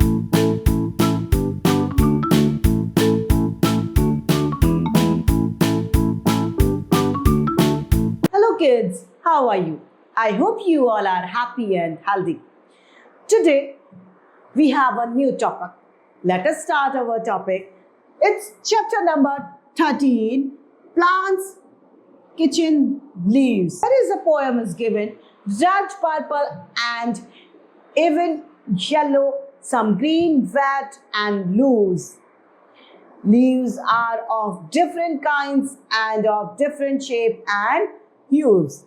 Hello kids, how are you? I hope you all are happy and healthy. Today we have a new topic. Let us start our topic. It's chapter number 13, Plants, Kitchen Leaves. There is a poem is given, red, purple and even yellow, some green, wet and loose. Leaves are of different kinds and of different shape and hues.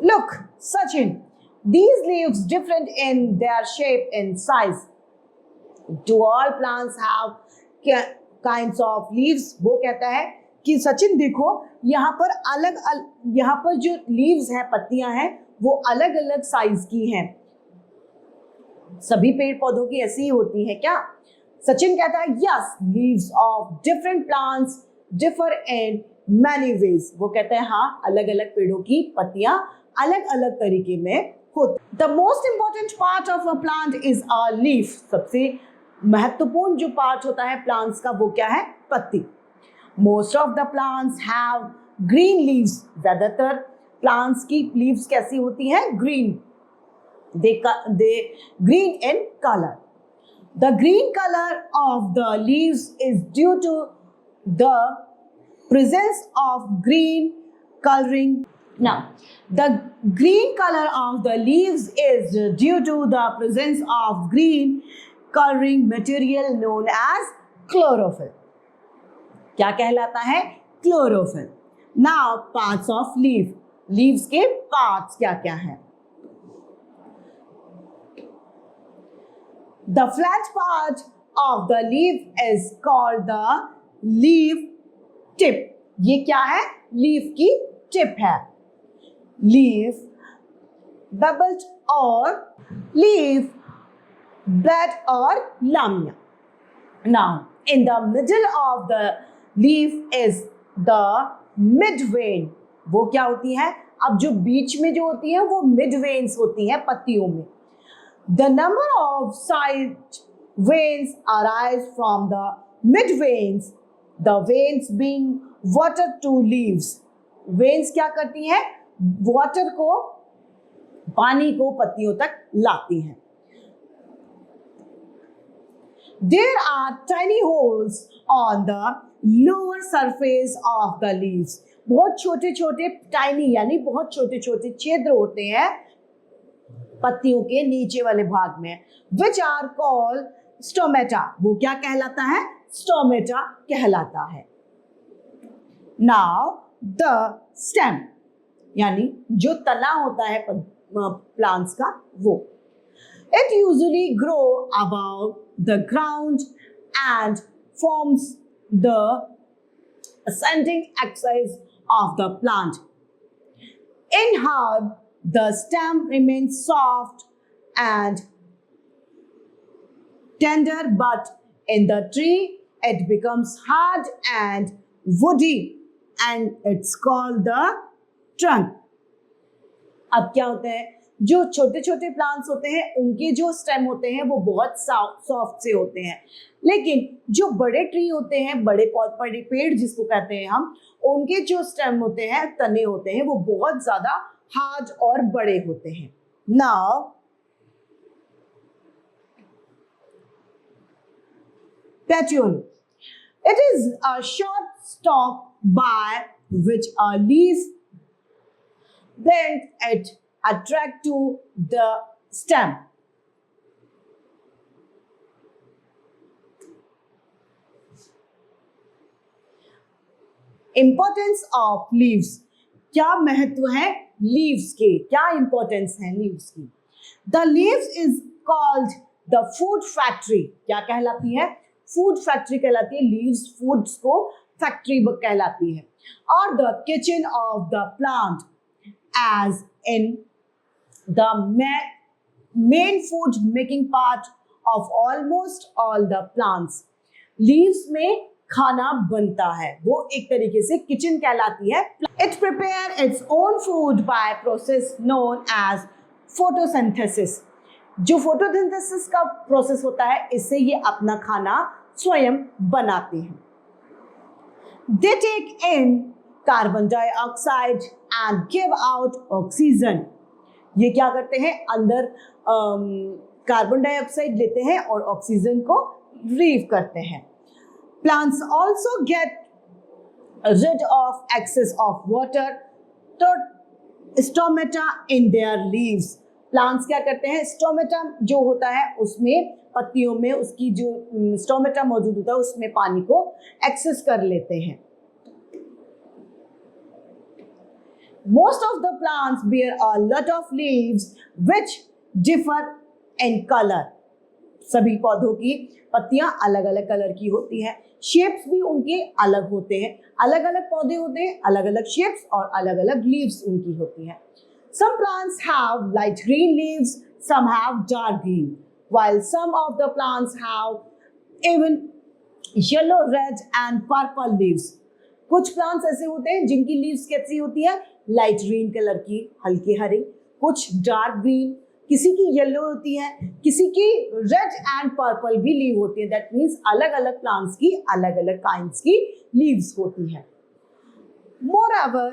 Look, Sachin, these leaves different in their shape and size. Do all plants have kinds of leaves? वो कहता है कि सचिन देखो यहाँ पर जो leaves है, पत्तियां हैं, वो अलग अलग साइज की हैं. सभी पेड़ पौधों की ऐसी ही होती है क्या? सचिन कहता है yes, leaves of different plants differ in many ways. वो कहते हैं हाँ, अलग अलग पेड़ों की पत्तियां अलग अलग तरीके में होती. The most important part of a plant is a leaf. सबसे महत्वपूर्ण जो पार्ट होता है प्लांट्स का वो क्या है? पत्ती. Most of the plants have green leaves. ज्यादातर प्लांट्स की लीव्स कैसी होती हैं? Green. they green in color. The green color of the leaves is due to the presence of green coloring. Now, the green color of the leaves is due to the presence of green coloring material known as chlorophyll. क्या कहलाता है? Chlorophyll. Now, parts of leaf. Leaves के parts क्या क्या हैं? The flat part of the leaf is called the leaf tip. ये क्या है? Leaf की tip है. Leaf bulb और leaf bud और lamina. Now, in the middle of the leaf is the mid vein. वो क्या होती है? अब जो बीच में जो होती है वो mid veins होती है पत्तियों में. The number of side veins arise from the mid veins, the veins being water to leaves. Veins क्या करती हैं? Water को, पानी को पत्तियों तक लाती हैं. There are tiny holes on the lower surface of the leaves. बहुत छोटे छोटे tiny यानी बहुत छोटे छोटे छिद्र होते हैं पत्तियों के नीचे वाले भाग में, which are called stomata. वो क्या कहलाता है? Stomata कहलाता है. Now the stem यानी जो तना होता है प्लांट्स का वो. It usually grow above the ground and forms the ascending axis of the plant. In herb, the stem remains soft and tender, but in the tree it becomes hard and woody and it's called the trunk. अब क्या होता है? जो छोटे छोटे plants होते हैं उनके जो स्टेम होते हैं वो बहुत सॉफ्ट से होते हैं, लेकिन जो बड़े ट्री होते हैं, बड़े पेड़ जिसको कहते हैं हम, उनके जो स्टेम होते हैं, तने होते हैं, वो बहुत ज्यादा हार्ड और बड़े होते हैं. Now, petiole. It is a short stalk by which a leaf bends it attract to the stem. Importance of leaves. क्या महत्व है लीव्स के? क्या इंपॉर्टेंस है लीव्स की? The leaves is called the food factory. क्या कहलाती है? फूड फैक्ट्री कहलाती है. लीव्स फूड्स को फैक्ट्री कहलाती है. और the kitchen of the plant as in the main food making part of almost all the plants. Leaves में खाना बनता है, वो एक तरीके से किचन कहलाती है. It prepare its own food by process known as photosynthesis. जो फोटोसिंथेसिस का प्रोसेस होता है, इससे ये अपना खाना स्वयं बनाते हैं। They take in carbon dioxide and give out oxygen. ये क्या करते हैं, अंदर कार्बन डाइऑक्साइड लेते हैं और ऑक्सीजन को रिलीव करते हैं। Plants also get rid of excess of water तो stomata in their leaves. Plants क्या करते हैं, स्टोमेटा जो होता है उसमें, पत्तियों में उसकी जो स्टोमेटा मौजूद होता है उसमें पानी को एक्सेस कर लेते हैं। Most of the plants bear a lot of leaves which differ in color। सभी पौधों की पत्तियां अलग अलग कलर की होती हैं, शेप्स भी उनके अलग होते हैं। अलग अलग पौधे होते हैं, अलग अलग शेप्स और अलग अलग लीव्स उनकी होती हैं। Some plants have light green leaves, some have dark green, while some of the plants have even yellow, red and purple leaves। कुछ प्लांट्स ऐसे होते हैं जिनकी लीव्स कैसी होती है, लाइट ग्रीन कलर की, हल्के हरे, कुछ डार्क ग्रीन, किसी की येलो होती है, किसी की रेड एंड पर्पल भी लीव होती है। दैट मीन्स अलग अलग प्लांट्स की अलग अलग काइंड्स की लीव्स होती है। Moreover,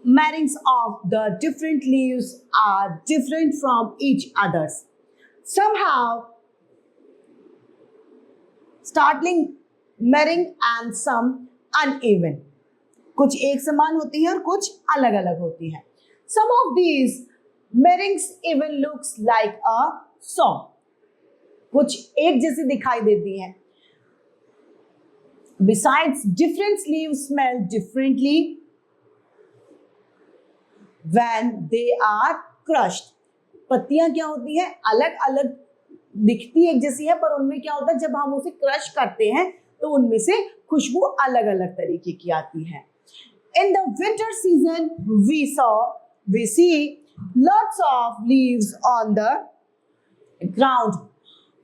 markings of the different leaves are different from each others. Some have startling marking and some uneven। कुछ एक समान होती है और कुछ अलग अलग होती है। Some of these markings even looks like a song। कुछ एक जैसी दिखाई देती हैं। Besides, different leaves smell differently when they are crushed। पत्तियां क्या होती हैं, अलग अलग दिखती एक जैसी है, पर उनमें क्या होता है, जब हम उसे क्रश करते हैं तो उनमें से खुशबू अलग अलग तरीके की आती है। In the winter season, we see lots of leaves on the ground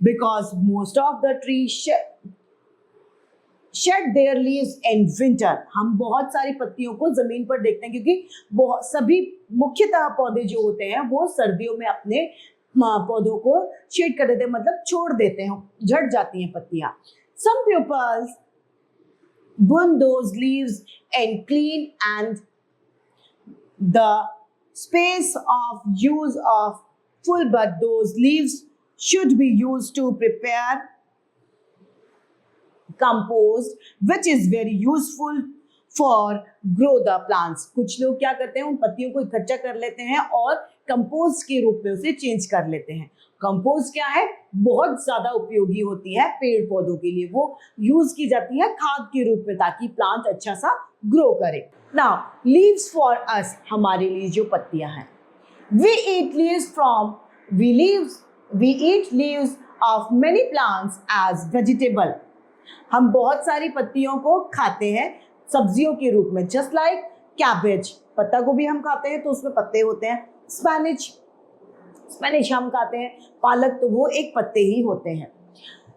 because most of the trees shed their leaves in winter। हम बहुत सारी पत्तियों को जमीन पर देखते हैं क्योंकि सभी मुख्यतः पौधे जो होते हैं वो सर्दियों में अपने पौधों को शेड कर देते हैं, मतलब छोड़ देते हैं, झड़ जाती हैं पत्तियां। Some pupils burn those leaves and clean and the space of use of full, but those leaves should be used to prepare compost which is very useful for grow the plants। कुछ लोग क्या करते हैं, उन पत्तियों को इकट्ठा कर लेते हैं और कंपोस्ट के रूप में उसे चेंज कर लेते हैं। कंपोस्ट क्या है, बहुत ज्यादा उपयोगी होती है पेड़ पौधों के लिए, वो यूज की जाती है खाद के रूप में ताकि प्लांट अच्छा सा ग्रो करे। नाउ लीव्स फॉर अस, हमारे लिए जो पत्तियां हैं, we eat leaves of many plants as vegetable। हम बहुत सारी पत्तियों को खाते हैं सब्जियों के रूप में। जस्ट लाइक कैबेज, पत्ता गोभी हम खाते हैं तो उसमें पत्ते होते हैं। स्पेनिश हम खाते हैं, पालक तो वो एक पत्ते ही होते हैं।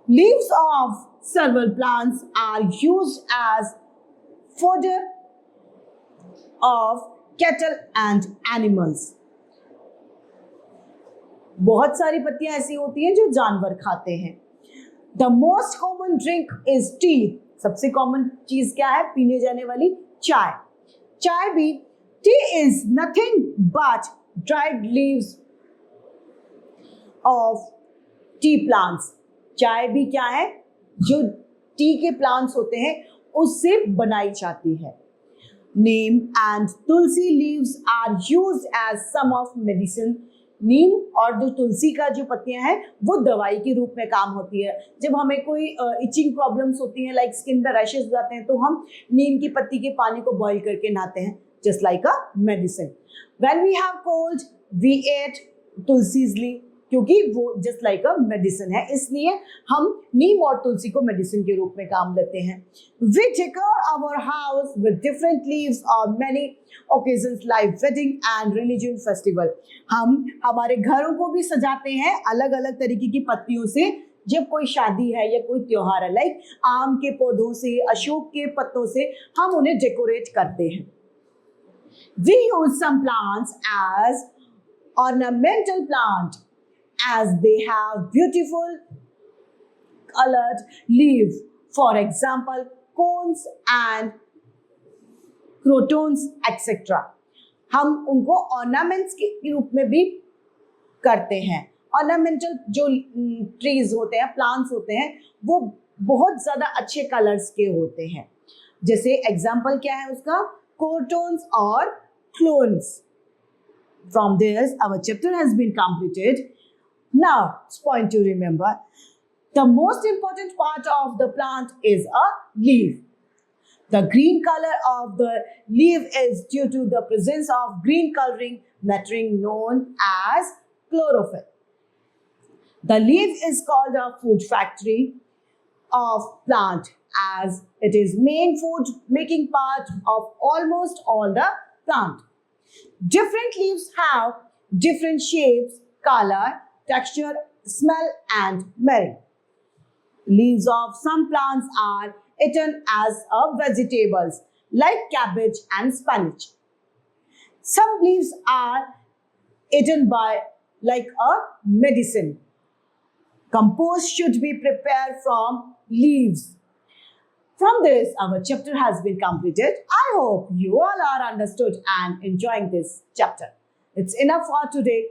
Leaves of several plants are used as fodder of cattle and animals। बहुत सारी पत्तियां ऐसी होती हैं जो जानवर खाते हैं। The most common drink is tea। सबसे कॉमन चीज क्या है, पीने जाने वाली चाय। चाय भी, tea is nothing but dried leaves of tea plants। चाय भी क्या है, जो टी के प्लांट्स होते हैं उससे बनाई जाती है। Neem and tulsi leaves are used as some of medicine. नीम और जो तुलसी का जो पत्तियां हैं वो दवाई के रूप में काम होती है। जब हमें कोई इचिंग प्रॉब्लम्स होती हैं, लाइक स्किन पर रैशेस हो जाते हैं, तो हम नीम की पत्ती के पानी को बॉईल करके नहाते हैं, just like a medicine. When we have cold we ate tulsi's leaf, क्योंकि वो जस्ट लाइक अ मेडिसिन है, इसलिए हम नीम और तुलसी को मेडिसिन के रूप में काम लेते हैं। We decor our house with different leaves on many occasions like wedding and religion festival. हम हमारे घरों को भी सजाते हैं अलग अलग तरीके की पत्तियों से, जब कोई शादी है या कोई त्योहार है, लाइक आम के पौधों से, अशोक के पत्तों से हम उन्हें डेकोरेट करते हैं। We use some plants as ornamental plant as they have beautiful colored leaves. For example, cones and crotons, etc. हम उनको ornaments के रूप में भी करते हैं. ऑर्नामेंटल जो ट्रीज होते हैं, प्लांट्स होते हैं, वो बहुत ज्यादा अच्छे कलर्स के होते हैं. जैसे एग्जांपल क्या है उसका? कोटोन्स और clones. From this, our chapter has been completed. Now, it's point to remember. The most important part of the plant is a leaf. The green color of the leaf is due to the presence of green coloring matter known as chlorophyll. The leaf is called a food factory of plant as it is main food making part of almost all the plant. Different leaves have different shapes, color, texture, smell and meaning. Leaves of some plants are eaten as vegetables like cabbage and spinach. Some leaves are eaten by like a medicine. Compost should be prepared from leaves. From this, our chapter has been completed. I hope you all are understood and enjoying this chapter. It's enough for today.